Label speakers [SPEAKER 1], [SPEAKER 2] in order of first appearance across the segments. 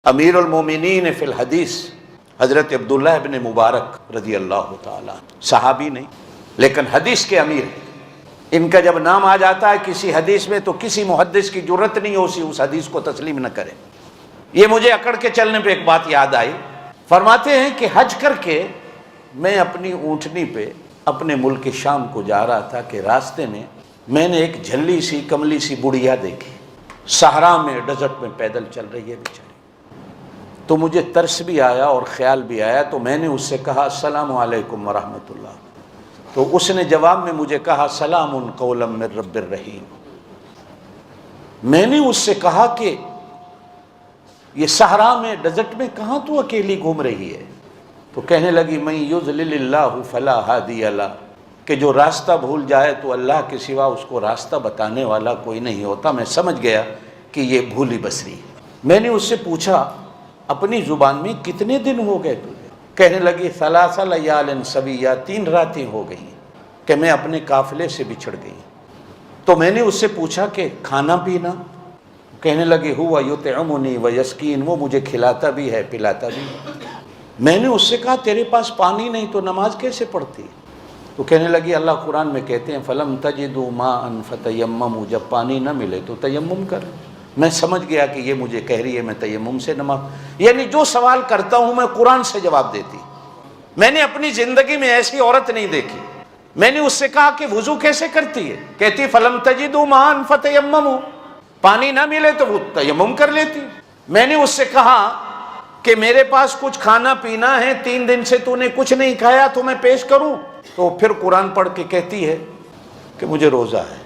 [SPEAKER 1] امیر المومنین فی الحدیث حضرت عبداللہ ابن مبارک رضی اللہ تعالیٰ، صحابی نہیں لیکن حدیث کے امیر ہیں۔ ان کا جب نام آ جاتا ہے کسی حدیث میں تو کسی محدث کی جرت نہیں ہوتی اس حدیث کو تسلیم نہ کرے۔ یہ مجھے اکڑ کے چلنے پہ ایک بات یاد آئی، فرماتے ہیں کہ حج کر کے میں اپنی اونٹنی پہ اپنے ملک شام کو جا رہا تھا کہ راستے میں نے ایک جھلی سی کملی سی بڑھیا دیکھی، صحرا میں ڈیزرٹ میں پیدل چل رہی ہے بیچاری۔ تو مجھے ترس بھی آیا اور خیال بھی آیا، تو میں نے اس سے کہا السلام علیکم ورحمۃ اللہ، تو اس نے جواب میں مجھے کہا سلام قولا من رب الرحیم۔ میں نے اس سے کہا کہ یہ صحرا میں ڈیزرٹ میں کہاں تو اکیلی گھوم رہی ہے؟ تو کہنے لگی من یضلل اللہ فلا ہادی لہ، کہ جو راستہ بھول جائے تو اللہ کے سوا اس کو راستہ بتانے والا کوئی نہیں ہوتا۔ میں سمجھ گیا کہ یہ بھولی بسری ہے۔ میں نے اس سے پوچھا اپنی زبان میں کتنے دن ہو گئے تجھے؟ کہنے لگی ثلاث لیال سویہ، 3 راتیں ہو گئی کہ میں اپنے قافلے سے بچھڑ گئی۔ تو میں نے اس سے پوچھا کہ کھانا پینا؟ کہنے لگی ہوا یطعمنی ویسقین، وہ مجھے کھلاتا بھی ہے پلاتا بھی ہے۔ میں نے اس سے کہا تیرے پاس پانی نہیں تو نماز کیسے پڑھتی؟ تو کہنے لگی اللہ قرآن میں کہتے ہیں فلم تجدوا ماء فتیمموا، جب پانی نہ ملے تو تیمم کر۔ میں سمجھ گیا کہ یہ مجھے کہہ رہی ہے میں تیمم سے نماز، یعنی جو سوال کرتا ہوں میں قرآن سے جواب دیتی۔ میں نے اپنی زندگی میں ایسی عورت نہیں دیکھی۔ میں نے اس سے کہا کہ وضو کیسے کرتی ہے؟ کہتی فلم تجدوا ماء فتیمموا، پانی نہ ملے تو وہ تیمم کر لیتی۔ میں نے اس سے کہا کہ میرے پاس کچھ کھانا پینا ہے، 3 دن سے تو نے کچھ نہیں کھایا تو میں پیش کروں؟ تو پھر قرآن پڑھ کے کہتی ہے کہ مجھے روزہ ہے،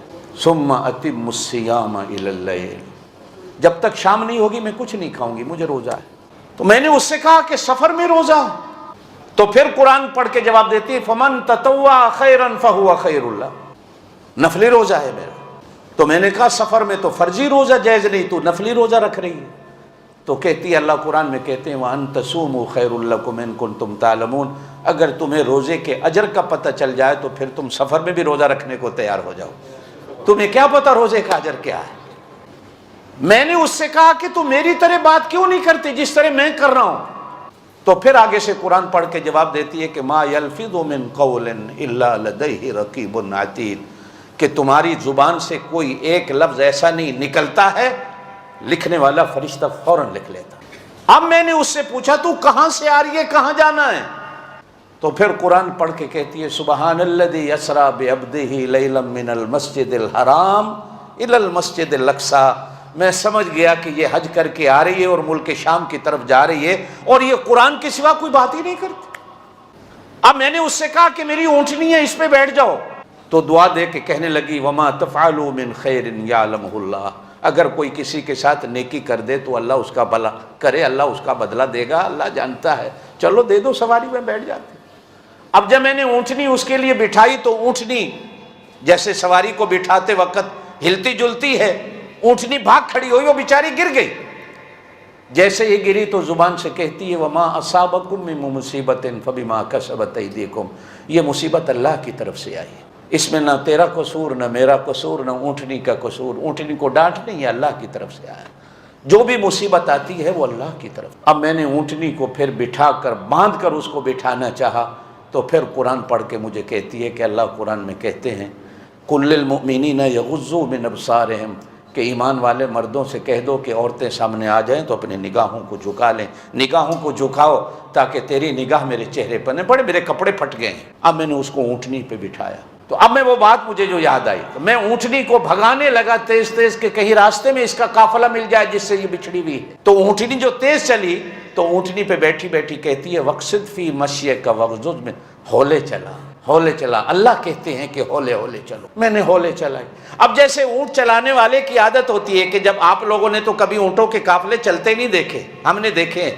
[SPEAKER 1] ثم اتم الصیام الی اللیل، جب تک شام نہیں ہوگی میں کچھ نہیں کھاؤں گی، مجھے روزہ ہے۔ تو میں نے اس سے کہا کہ سفر میں روزہ، تو پھر قرآن پڑھ کے جواب دیتی ہے فمن تطوع خیرا فہو خیر اللہ، نفلی روزہ ہے میرا۔ تو میں نے کہا سفر میں تو فرضی روزہ جائز نہیں، تو نفلی روزہ رکھ رہی ہے؟ تو کہتی ہے اللہ قرآن میں کہتے ہیں وَأَن تَصُومُوا خَيْرٌ لَكُمْ إِن كُنتُمْ تَعْلَمُونَ، اگر تمہیں روزے کے اجر کا پتہ چل جائے تو پھر تم سفر میں بھی روزہ رکھنے کو تیار ہو جاؤ۔ تمہیں کیا پتہ روزے کا اجر کیا ہے؟ میں نے اس سے کہا کہ تم میری طرح بات کیوں نہیں کرتی جس طرح میں کر رہا ہوں؟ تو پھر آگے سے قرآن پڑھ کے جواب دیتی ہے کہ مَا يَلْفِظُ مِن قَوْلٍ إِلَّا لَدَيْهِ رَقِيبٌ عَتِيدٌ، کہ تمہاری زبان سے کوئی ایک لفظ ایسا نہیں نکلتا ہے لکھنے والا فرشتہ فوراً لکھ لیتا۔ اب میں نے اس سے پوچھا تو کہاں سے آ رہی ہے، کہاں جانا ہے؟ تو پھر قرآن پڑھ کے کہتی ہے سبحان الذی اسریٰ بعبدہ لیلا من المسجد الحرام الی المسجد الاقصیٰ۔ میں سمجھ گیا کہ یہ حج کر کے آ رہی ہے اور ملک شام کی طرف جا رہی ہے اور یہ قرآن کے سوا کوئی بات ہی نہیں کرتی۔ اب میں نے اس سے کہا کہ میری اونٹنی ہے اس پہ بیٹھ جاؤ، تو دعا دے کے کہنے لگی وما تفعلوا من خیر یعلمہ اللہ، اگر کوئی کسی کے ساتھ نیکی کر دے تو اللہ اس کا بھلا کرے، اللہ اس کا بدلہ دے گا، اللہ جانتا ہے، چلو دے دو سواری میں بیٹھ جاتے۔ اب جب میں نے اونٹنی اس کے لیے بٹھائی تو اونٹنی جیسے سواری کو بٹھاتے وقت ہلتی جلتی ہے، اونٹنی بھاگ کھڑی ہوئی، وہ بیچاری گر گئی۔ جیسے یہ گری تو زبان سے کہتی ہے وما اصابکم من مصیبت فبما کسبت ایدیکم، یہ مصیبت اللہ کی طرف سے آئی ہے، اس میں نہ تیرا قصور نہ میرا قصور نہ اونٹنی کا قصور، اونٹنی کو ڈانٹ نہیں ہے، اللہ کی طرف سے آیا، جو بھی مصیبت آتی ہے وہ اللہ کی طرف۔ اب میں نے اونٹنی کو پھر بٹھا کر باندھ کر اس کو بٹھانا چاہا تو پھر قرآن پڑھ کے مجھے کہتی ہے کہ اللہ قرآن میں کہتے ہیں قل للمؤمنین یغضوا من ابصارہم، کہ ایمان والے مردوں سے کہہ دو کہ عورتیں سامنے آ جائیں تو اپنے نگاہوں کو جھکا لیں، نگاہوں کو جھکاؤ تاکہ تیری نگاہ میرے چہرے پر نہ پڑے، میرے کپڑے پھٹ گئے ہیں۔ اب میں نے اس کو اونٹنی پہ بٹھایا تو اب میں وہ بات مجھے جو یاد آئی، میں اونٹنی کو بھگانے لگا تیز تیز کہ کہیں راستے میں اس کا قافلہ مل جائے جس سے یہ بچھڑی ہوئی ہے۔ تو اونٹنی جو تیز چلی تو اونٹنی پہ بیٹھی بیٹھی کہتی ہے وقصد فی مشیک وغضض من، ہولے چلا ہولے چلا، اللہ کہتے ہیں کہ ہولے ہولے چلو، میں نے ہولے چلائی۔ اب جیسے اونٹ چلانے والے کی عادت ہوتی ہے کہ جب آپ لوگوں نے تو کبھی اونٹوں کے قافلے چلتے نہیں دیکھے، ہم نے دیکھے ہیں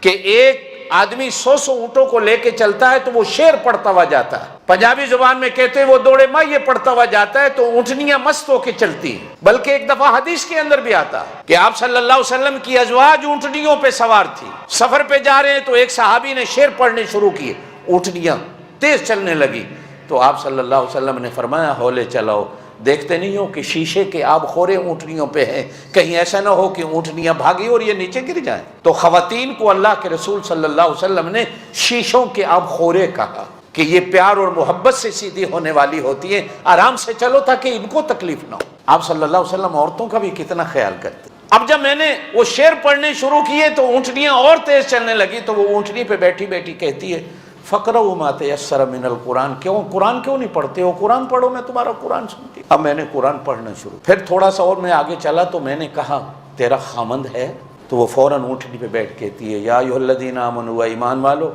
[SPEAKER 1] کہ ایک آدمی 100 اونٹوں کو لے کے چلتا ہے تو وہ شعر پڑھتا ہوا جاتا ہے، پنجابی زبان میں کہتے ہیں وہ دوڑے ماں یہ پڑھتا ہوا جاتا ہے، تو اونٹنیاں مست ہو کے چلتی ہیں۔ بلکہ ایک دفعہ حدیث کے اندر بھی آتا ہے کہ آپ صلی اللہ علیہ وسلم کی ازواج اونٹنیوں پہ سوار تھی، سفر پہ جا رہے ہیں تو ایک صحابی نے شعر پڑھنے شروع کیے، اونٹنیاں تیز چلنے لگی تو آپ صلی اللہ علیہ وسلم نے فرمایا ہولے چلاؤ، دیکھتے نہیں ہو کہ شیشے کے آب خورے اونٹنیوں پہ ہیں، کہیں ایسا نہ ہو کہ اونٹنیاں بھاگی اور یہ نیچے گر جائیں۔ تو خواتین کو اللہ کے رسول صلی اللہ علیہ وسلم نے شیشوں کے آب خورے کہا کہ یہ پیار اور محبت سے سیدھی ہونے والی ہوتی ہے، آرام سے چلو تاکہ ان کو تکلیف نہ ہو۔ آپ صلی اللہ علیہ وسلم عورتوں کا بھی کتنا خیال کرتے۔ اب جب میں نے وہ شعر پڑھنے شروع کیے تو اونٹنیاں اور تیز چلنے لگی، تو وہ اونٹنی پہ بیٹھی بیٹھی کہتی ہے فَقْرَؤْا مَا تَيَسَّرَ مِنَ الْقُرْآنِ، قرآن کیوں نہیں پڑھتے ہو؟ قرآن پڑھو، میں تمہارا قرآن سنتی۔ اب میں نے قرآن پڑھنا شروع، پھر تھوڑا سا اور میں آگے چلا تو میں نے کہا تیرا خامند ہے؟ تو وہ فوراً اونٹنی پہ بیٹھ کہتی ہے یا ایھا الذین آمنوا، ایمان والو،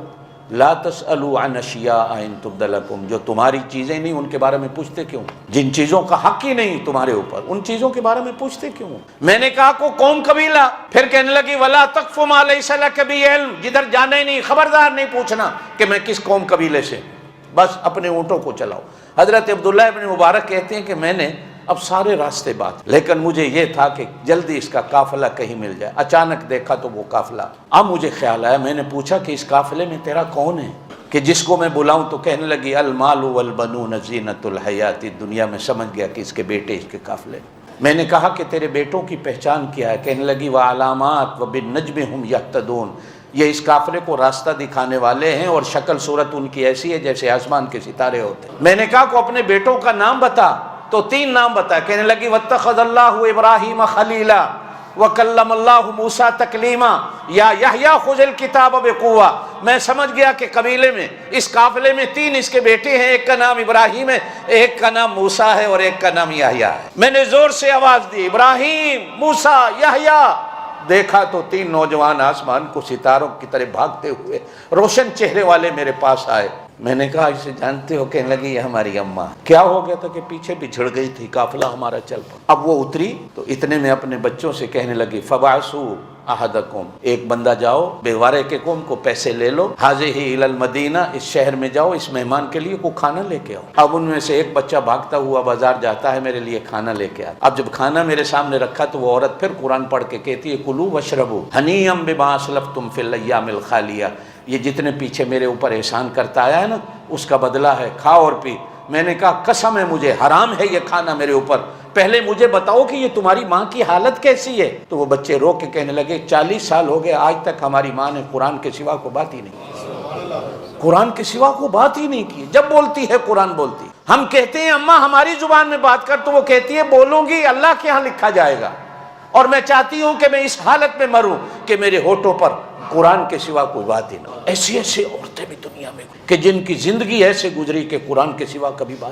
[SPEAKER 1] لا تسألوا عن اشیاء ان تبد لکم، جو تمہاری چیزیں نہیں ان کے بارے میں پوچھتے کیوں؟ جن چیزوں کا حق ہی نہیں تمہارے اوپر، ان چیزوں کے بارے میں پوچھتے کیوں؟ میں نے کہا کو قوم قبیلہ، پھر کہنے لگی ولا تقف ما لیس لک بہ علم، جدھر جانا ہی نہیں خبردار نہیں پوچھنا کہ میں کس قوم قبیلے سے، بس اپنے اونٹوں کو چلاؤ۔ حضرت عبداللہ ابن مبارک کہتے ہیں کہ میں نے اب سارے راستے بات، لیکن مجھے یہ تھا کہ جلدی اس کا قافلہ کہیں مل جائے۔ اچانک دیکھا تو وہ قافلہ، اب مجھے خیال آیا، میں نے پوچھا کہ اس قافلے میں تیرا کون ہے کہ جس کو میں بلاؤں؟ تو کہنے لگی المال والبنون زینت الحیات الدنیا، میں سمجھ گیا کہ اس کے بیٹے اس کے قافلے۔ میں نے کہا کہ تیرے بیٹوں کی پہچان کیا ہے؟ کہنے لگی وعلامات وبالنجم هم یہتدون، یہ اس قافلے کو راستہ دکھانے والے ہیں اور شکل صورت ان کی ایسی ہے جیسے آسمان کے ستارے ہوتے ہیں۔ میں نے کہا کو اپنے بیٹوں کا نام بتا، تو 3 نام بتا۔ کہنے لگی واتخذ اللہ ابراہیم خلیلا وکلم اللہ موسیٰ تکلیما یا یحییٰ خذ الکتاب بقوہ۔ میں سمجھ گیا کہ قبیلے میں اس قافلے میں 3 اس کے بیٹے ہیں، ایک کا نام ابراہیم ہے، ایک کا نام موسیٰ ہے اور ایک کا نام یحییٰ ہے۔ میں نے زور سے آواز دی ابراہیم، موسیٰ، یحییٰ۔ دیکھا تو 3 نوجوان آسمان کو ستاروں کی طرح بھاگتے ہوئے روشن چہرے والے میرے پاس آئے۔ میں نے کہا اسے جانتے ہو؟ کہنے لگی یہ ہماری اماں۔ کیا ہو گیا تھا کہ پیچھے بچھڑ گئی تھی، قافلہ ہمارا چل پڑا۔ اب وہ اتری تو اتنے میں اپنے بچوں سے کہنے لگی فبعثوا احدکم، ایک بندہ جاؤ بیوارے کے قوم کو پیسے لے لو، حاضہ الی المدینہ، اس شہر میں جاؤ، اس مہمان کے لیے کوئی کھانا لے کے آؤ۔ اب ان میں سے ایک بچہ بھاگتا ہوا بازار جاتا ہے میرے لیے کھانا لے کے آتا۔ اب جب کھانا میرے سامنے رکھا تو وہ عورت پھر قرآن پڑھ کے کہتی ہے کلوا واشربوا ہنیئا بما اسلفتم فی الایام الخالیہ، یہ جتنے پیچھے میرے اوپر احسان کرتا آیا ہے نا اس کا بدلہ ہے، کھاؤ اور پی۔ میں نے کہا قسم ہے مجھے حرام ہے یہ کھانا میرے اوپر، پہلے مجھے بتاؤ کہ یہ تمہاری ماں کی حالت کیسی ہے؟ تو وہ بچے رو کے کہنے لگے 40 سال ہو گئے آج تک ہماری ماں نے قرآن کے سوا کو بات ہی نہیں کی، قرآن کے سوا کو بات ہی نہیں کی، جب بولتی ہے قرآن بولتی۔ ہم کہتے ہیں اماں ہماری زبان میں بات کر، تو وہ کہتی ہے بولوں گی اللہ کے ہاں لکھا جائے گا، اور میں چاہتی ہوں کہ میں اس حالت میں مروں کہ میرے ہونٹوں پر قرآن کے سوا کوئی بات ہی نہ ہو۔ ایسی ایسی عورتیں بھی دنیا میں کہ جن کی زندگی ایسے گزری کہ قرآن کے سوا کبھی بات